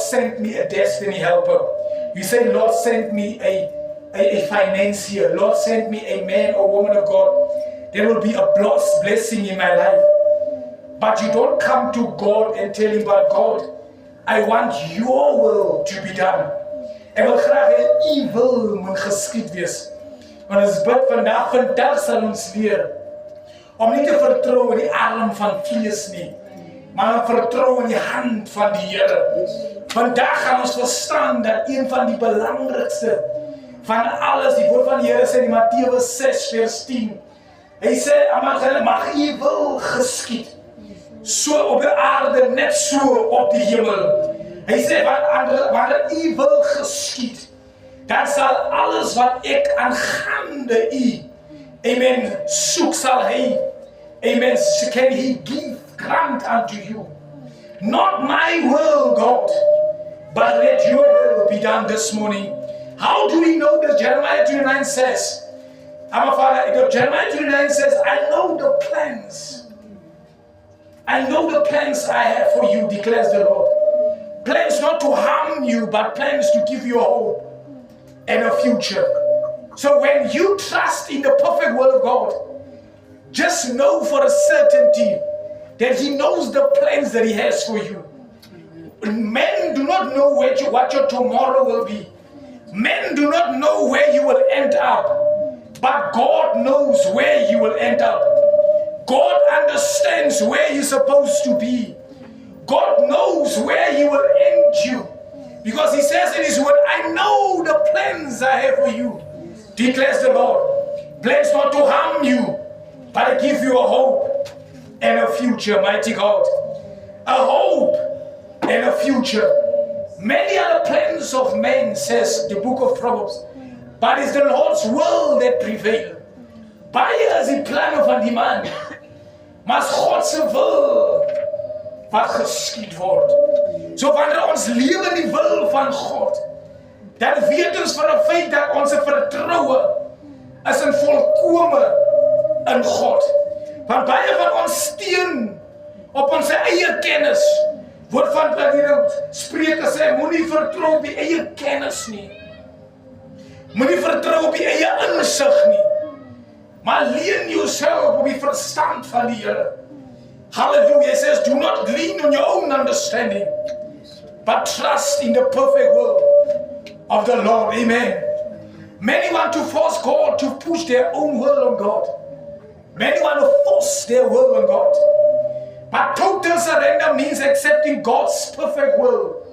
send me a destiny helper. You say, Lord, send me a financier. Lord, send me a man or woman of God. There will be a blessing in my life. But you don't come to God and tell him, but God, I want your will to be done. Ek wil graag hê u wil moet geskied wees. Want ons bid vandag sal ons leer om nie te vertrou in die arm van vlees nie, maar vertrou in die hand van die Here. Vandag gaan ons verstaan dat een van die belangrikste van alles, die woord van die Here sê in Matteus 6 vers 10. Hy sê, mag u wil geskied. So op die aarde, net so op die hemel. Hy sê, wanneer u wil geskied, dan sal alles wat ek aangaande u, amen, soek sal hy, amen, can he give grant unto you. Not my will, God, but let your will be done this morning. How do we know that? Jeremiah 29 says, our Father, Jeremiah 29 says, I know the plans. I know the plans I have for you, declares the Lord. Plans not to harm you, but plans to give you a hope and a future. So when you trust in the perfect will of God, just know for a certainty that he knows the plans that he has for you. Men do not know what your tomorrow will be. Men do not know where you will end up. But God knows where you will end up. God understands where you're supposed to be. God knows where he will end you. Because he says in his word, I know the plans I have for you, declares the Lord. Plans not to harm you, but I give you a hope and a future, mighty God. A hope and a future. Many are the plans of men, says the book of Proverbs, but it's the Lord's will that prevails. Baie is die planne van die man, maar is God se wil wat geskied word. So wanneer ons lewe in die wil van God, dan weet ons van 'n feit dat ons vertroue is in volkome in God. Want baie van ons steun op ons eie kennis. Woord van Spreuke sê, moenie vertrou op die eie kennis nie. Moenie vertrou op die eie insig nie. Maar lean yourself op die verstand van die Here. Hallelujah. He says, do not lean on your own understanding, but trust in the perfect will of the Lord. Amen. Many want to force God to push their own will on God. Many want to force their will on God. But total surrender means accepting God's perfect will